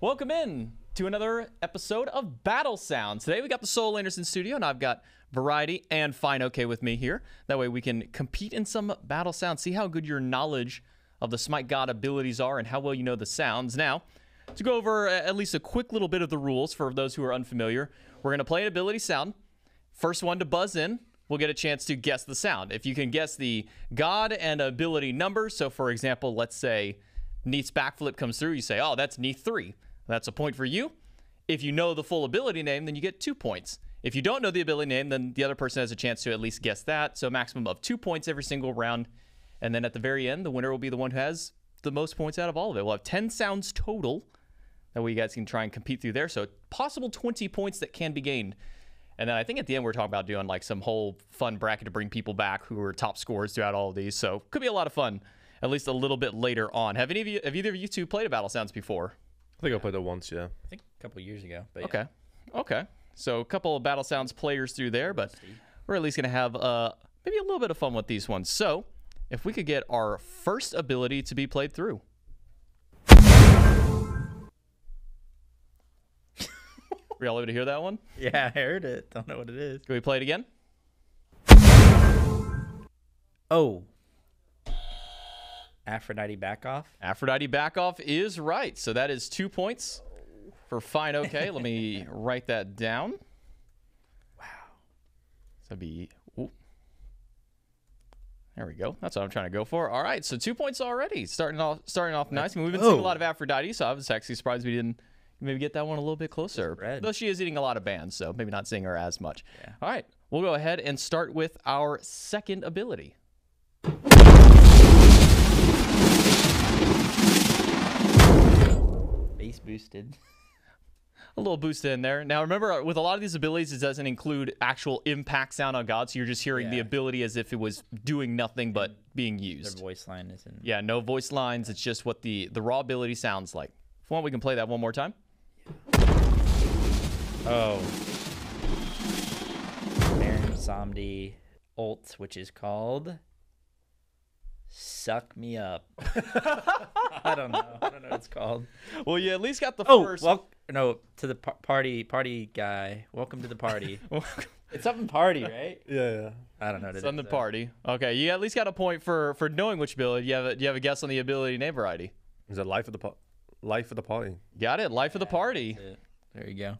Welcome in to another episode of Battle Sounds. Today we got the Soul Laners in studio, and I've got Variety and Fineokay with me here. That way we can compete in some Battle Sounds, see how good your knowledge of the Smite God abilities are and how well you know the sounds. Now, to go over at least a quick little bit of the rules for those who are unfamiliar, we're going to play an ability sound. First one to buzz in will get a chance to guess the sound. If you can guess the God and ability number, so for example, let's say Neath's backflip comes through, you say, oh, that's Neath 3. That's a point for you. If you know the full ability name, then you get 2 points. If you don't know the ability name, then the other person has a chance to at least guess that. So a maximum of 2 points every single round. And then at the very end, the winner will be the one who has the most points out of all of it. We'll have 10 sounds total. That way you guys can try and compete through there. So possible 20 points that can be gained. And then I think at the end we're talking about doing like some whole fun bracket to bring people back who are top scorers throughout all of these. So could be a lot of fun, at least a little bit later on. Have either of you two played a Battle Sounds before? I think I played it once, yeah. I think a couple years ago. But yeah. Okay. So a couple of Battle Sounds players through there, but we're at least going to have maybe a little bit of fun with these ones. So if we could get our first ability to be played through. Were y'all able to hear that one? Yeah, I heard it. Don't know what it is. Can we play it again? Oh. Aphrodite back off. Aphrodite back off is right. So that is 2 points for Fineokay. Let me write that down. Wow. So that'd be... Ooh. There we go. That's what I'm trying to go for. All right, so 2 points already. Starting off nice. I mean, we've been seeing a lot of Aphrodite, so I was actually surprised we didn't maybe get that one a little bit closer. Though she is eating a lot of bands, so maybe not seeing her as much. Yeah. All right, we'll go ahead and start with our second ability. Base boosted. A little boost in there. Now, remember, with a lot of these abilities, it doesn't include actual impact sound on God, so you're just hearing the ability as if it was doing nothing but being used. Their voice line isn't... Yeah, no voice lines. It's just what the raw ability sounds like. If you want, we can play that one more time. Oh. Baron Somdi ult, which is called... Suck Me Up. I don't know. I don't know what it's called. Well, you at least got the first. Well, no, to the party guy. Welcome to the party. It's something party, right? Yeah. I don't know. Something party. Okay, you at least got a point for knowing which ability. Do you have a guess on the ability name, Variety? Is it Life of the Party? Got it. Life of the Party. There you go.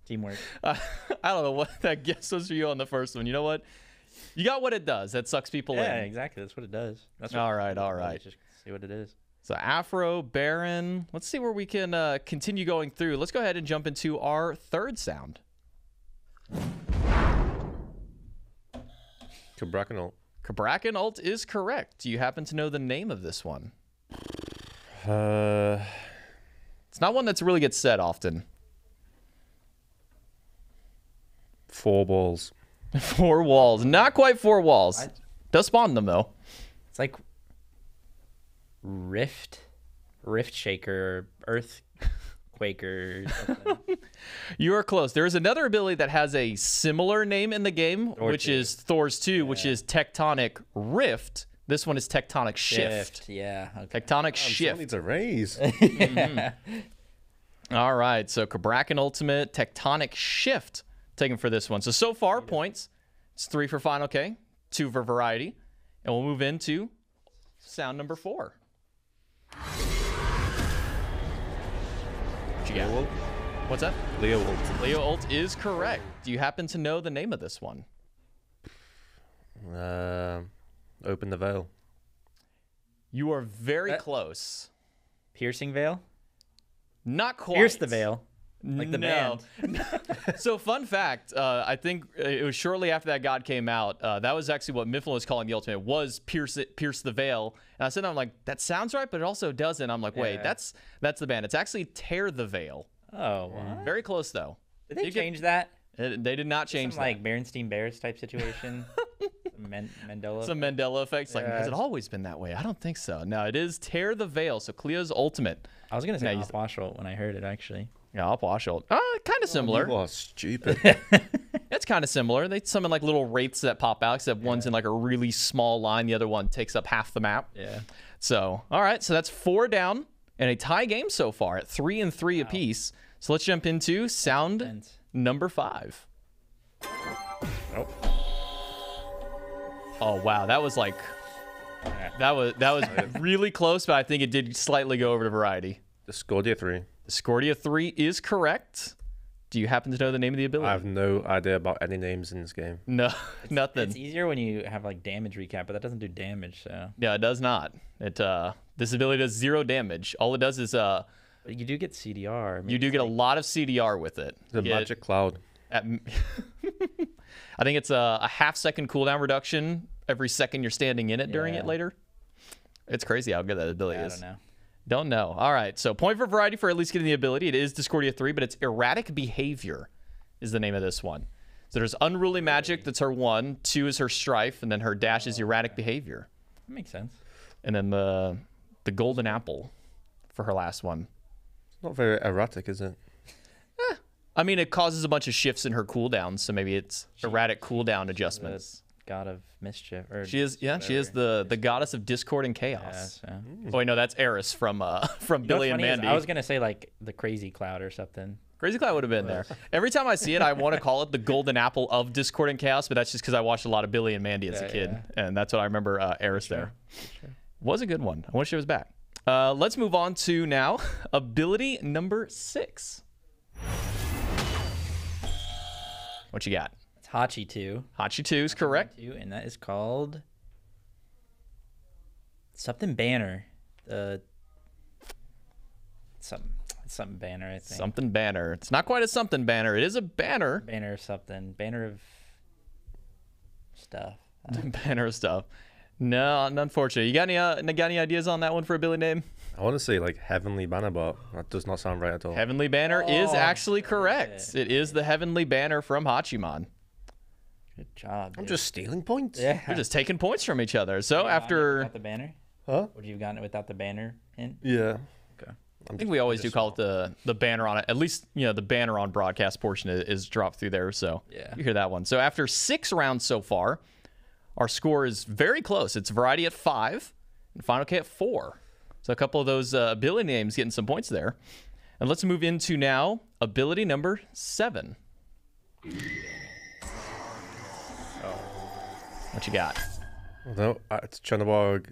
Teamwork. I don't know what that guess was for you on the first one. You know what? You got what it does. That sucks people in. Yeah, exactly. That's what it does. That's what all right. Just see what it is. So Afro, Baron. Let's see where we can continue going through. Let's go ahead and jump into our third sound. Cabrakan ult. Cabrakan ult is correct. Do you happen to know the name of this one? It's not one that's really gets said often. 4 balls. 4 walls. Not quite 4 walls. Does spawn them, though. It's like Rift Shaker, Earthquaker. You are close. There is another ability that has a similar name in the game, which is Thor's 2, which is Tectonic Rift. This one is Tectonic Shift. Yeah. Okay. Tectonic Shift. Needs a raise. All right. So Cabrakan Ultimate, Tectonic Shift. Taken for this one. So far, points. It's 3 for Fineokay, 2 for Variety. And we'll move into sound number 4. What you got? Leo ult? What's that? Leo ult. Leo ult is correct. Do you happen to know the name of this one? Open the Veil. You are very close. Piercing Veil? Not quite. Pierce the Veil. Like the band. So fun fact, I think it was shortly after that God came out. That was actually what Mifflin was calling the ultimate, was Pierce the Veil. And I said, I'm like, that sounds right, but it also doesn't. I'm like, wait, that's the band. It's actually Tear the Veil. Oh, what? Very close, though. Did they change that? They did not change that. Like Berenstein Bears type situation? Mandela? Some Mandela effects. Like, has it always been that way? I don't think so. No, it is Tear the Veil. So Cleo's ultimate. I was going to say Opwashel when I heard it, actually. Yeah, Opwashel. Kind of similar. You are stupid. It's kind of similar. They summon like little wraiths that pop out, except one's in like a really small line. The other one takes up half the map. Yeah. So, all right. So that's 4 down. and a tie game so far at 3-3 apiece. So let's jump into sound Intense. number 5. Oh. Oh wow, that was like that was really close, but I think it did slightly go over to Variety. Discordia 3. Discordia 3 is correct. Do you happen to know the name of the ability? I have no idea about any names in this game. No, nothing. It's easier when you have like damage recap, but that doesn't do damage. So Yeah, it does not. It this ability does 0 damage. All it does is but you do get CDR. I mean, you do get a lot of CDR with it. The You get- magic cloud. At, I think it's a half-second cooldown reduction every second you're standing in it during it Yeah. later. It's crazy how good that ability I is. don't know. Don't know. All right, so point for Variety for at least getting the ability. It is Discordia 3, but it's Erratic Behavior is the name of this one. So there's Unruly Magic, that's her 1. 2 is her Strife, and then her dash is Erratic Behavior. That makes sense. And then the Golden Apple for her last one. Not very erratic, is it? I mean, it causes a bunch of shifts in her cooldowns, so maybe it's erratic cooldown adjustments. God of mischief. Or She is, yeah, she is the goddess of discord and yeah, chaos. so. Oh wait, no, that's Eris from You know what's Billy and funny is Mandy. I was gonna say like the Crazy Cloud or something. Crazy Cloud would have been there. Every time I see it, I want to call it the golden apple of discord and chaos, but that's just because I watched a lot of Billy and Mandy as a Yeah, kid, yeah. and that's what I remember. Eris there Sure. was a good one. I wish it was back. Let's move on to now ability number 6. What you got? It's Hachi 2. Hachi 2 is correct. 2, and that is called something banner. Something banner, I think. Something banner. It's not quite a something banner. It is a banner. Banner of something. Banner of stuff. Banner of stuff. No, unfortunately. You got any ideas on that one for ability name? I want to say like Heavenly Banner, but that does not sound right at all. Heavenly Banner is Oh, actually correct. It is the Heavenly Banner from Hachimon. Good job. I'm dude. just stealing points. Yeah. We're just taking points from each other. So Would've gotten it after, without the banner, Huh? would you have gotten it without the banner in? Yeah. Okay. I think we always do call it the banner on it. At least, the banner on broadcast portion is dropped through there. So Yeah. you hear that one. So after 6 rounds so far, our score is very close. It's Variety at 5 and Fineokay at 4. So a couple of those ability names getting some points there. And let's move into now ability number 7. What you got? No, it's Chernobog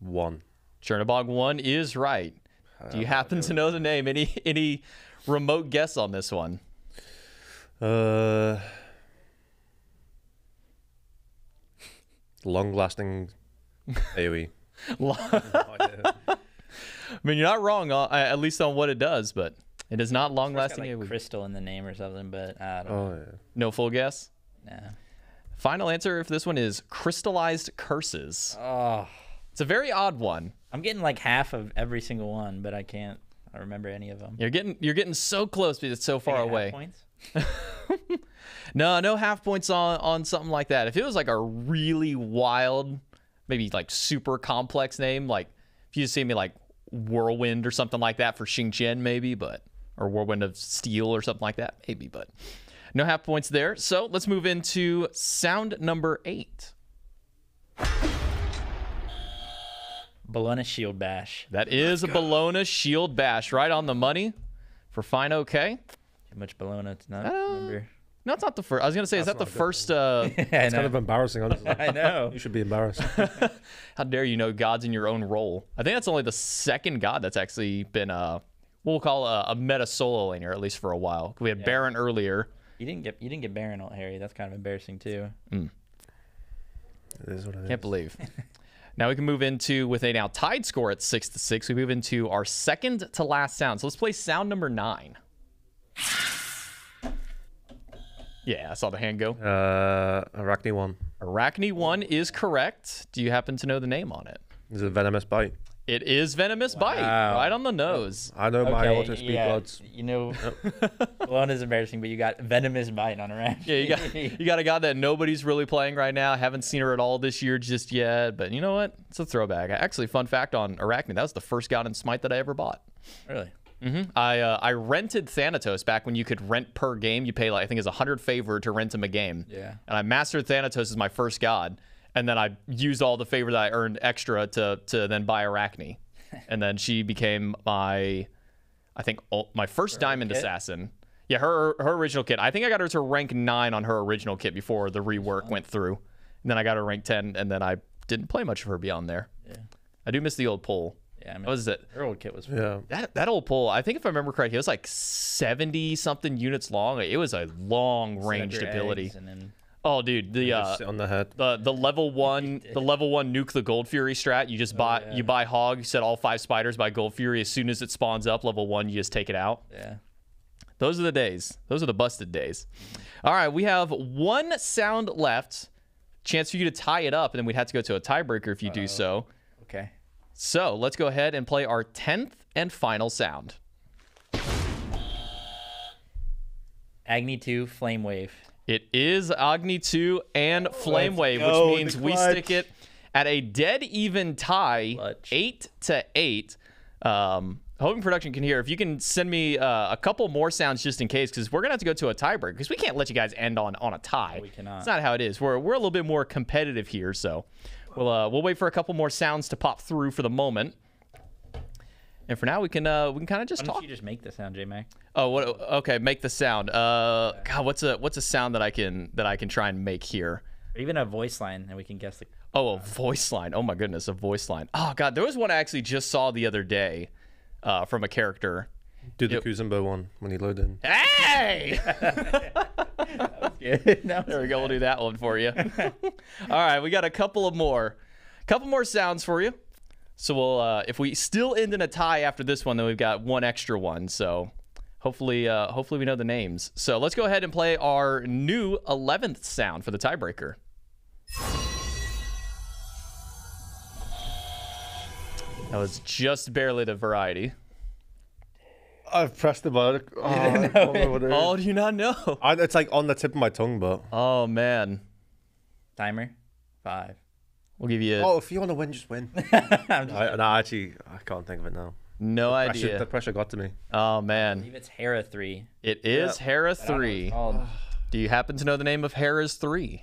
1. Chernobog 1 is right. Do you happen to know the name? Any remote guess on this one? Long-lasting AoE. I mean, you're not wrong, at least on what it does, but it is not It's long-lasting. got, like, AoE. crystal in the name or something, but I don't know. Oh yeah. No full guess? Nah. Final answer for this one is Crystallized Curses. Oh, It's a very odd one. I'm getting like half of every single one, but I can't remember any of them. You're getting so close, but it's so far I get half away. Points? No half points on something like that. If it was like a really wild, maybe like super complex name, like if you see me like Whirlwind or something like that for Xingqian maybe, or Whirlwind of Steel or something like that, maybe, but no half points there. So let's move into sound number 8. Bologna Shield Bash. That is a Bologna Shield Bash, right on the money for Fineokay. Too much Bologna to not Uh, remember. No, it's not the first. I was gonna say, is that the not good. first? I It's know. kind of embarrassing, honestly. I know. You should be embarrassed. How dare you know gods in your own role? I think that's only the second god that's actually been what we'll call a meta solo laner, at least for a while. We had Baron earlier. You didn't get Baron ult, Harry. That's kind of embarrassing too. It is what it is. Can't believe. Now we can move into, with a now tied score at 6-6, we move into our second to last sound. So let's play sound number 9. Yeah, I saw the hand go. Arachne 1. Arachne 1 is correct. Do you happen to know the name on it? Is it Venomous Bite? It is Venomous Bite, Wow. right on the nose. I know my auto speed yeah, bloods. You know, Bologna's embarrassing, but you got Venomous Bite on a rack. Yeah, you got a god that nobody's really playing right now. Haven't seen her at all this year just yet, but you know what? It's a throwback. Actually, fun fact on Arachne, that was the first god in Smite that I ever bought. Really? I rented Thanatos back when you could rent per game. You pay, like, I think it's 100 favor to rent him a game. Yeah. And I mastered Thanatos as my first god, and then I used all the favor that I earned extra to then buy Arachne. and then she became my, I think, my first diamond assassin. Yeah, her original kit. I think I got her to rank 9 on her original kit before the rework went through. And then I got her rank 10, and then I didn't play much of her beyond there. Yeah. I do miss the old pole. Yeah, I mean, what was it? Her old kit was that old pole. I think if I remember correctly, it was like 70 something units long. It was a long ranged ability. Oh, dude, sit on the head. The level 1 nuke the Gold Fury strat. You just you buy Hog, you set all 5 spiders by Gold Fury. As soon as it spawns up level 1, you just take it out. Yeah. Those are the days. Those are the busted days. All right, we have 1 sound left. Chance for you to tie it up, and then we'd have to go to a tiebreaker if you do so. Okay. So let's go ahead and play our 10th and final sound. Agni 2 Flame Wave. It is Agni 2 and Flame Wave, which means we stick it at a dead even tie, 8-8. Hoping production can hear. If you can send me a couple more sounds just in case, because we're gonna have to go to a tiebreaker because we can't let you guys end on a tie. No, we cannot. It's not how it is. We're a little bit more competitive here, so we'll wait for a couple more sounds to pop through for the moment. And for now, we can kind of just talk. Why don't you just make the sound, Jmac? Oh, what? Okay, make the sound. God, what's a sound that I can try and make here? Or even a voice line, and we can guess the. Oh, a voice line. Oh my goodness, a voice line. Oh God, there was one I actually just saw the other day. From a character. Do the Kuzumbo one when you load in. Hey! There we go. We'll do that one for you. All right, we got a couple more sounds for you. So we'll if we still end in a tie after this one, then we've got 1 extra one. So hopefully we know the names. So let's go ahead and play our new 11th sound for the tiebreaker. That was just barely the variety. I've pressed the button. Oh, do you not know? It's like on the tip of my tongue, but. Oh, man. Timer. 5. We'll give you. If you want to win, just win. Actually, I can't think of it now. No idea. The pressure got to me. Oh, man. I believe it's Hera 3. It is Hera 3. Do you happen to know the name of Hera's 3?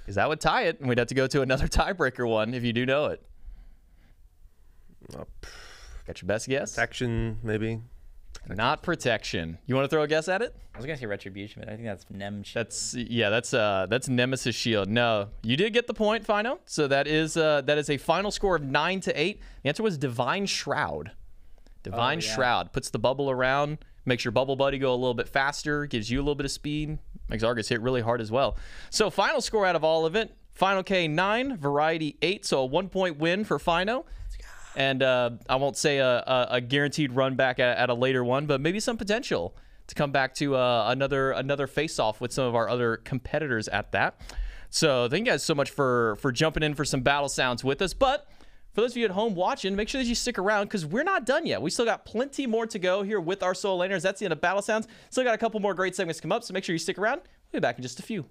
Because that would tie it, and we'd have to go to another tiebreaker one if you do know it. Got your best guess? Protection, maybe. Not protection. You want to throw a guess at it? I was gonna say retribution, but I think that's Nem. That's Nemesis Shield. No, you did get the point, Fino. So that is a final score of 9-8. The answer was Divine Shroud. Divine Shroud puts the bubble around, makes your bubble buddy go a little bit faster, gives you a little bit of speed, makes Argus hit really hard as well. So final score out of all of it: Fineokay 9, Variety 8. So a 1-point win for Fino. And I won't say a guaranteed run back at a later one, but maybe some potential to come back to another face-off with some of our other competitors at that. So thank you guys so much for jumping in for some battle sounds with us. But for those of you at home watching, make sure that you stick around because we're not done yet. We still got plenty more to go here with our solo laners. That's the end of Battle Sounds. Still got a couple more great segments to come up, so make sure you stick around. We'll be back in just a few.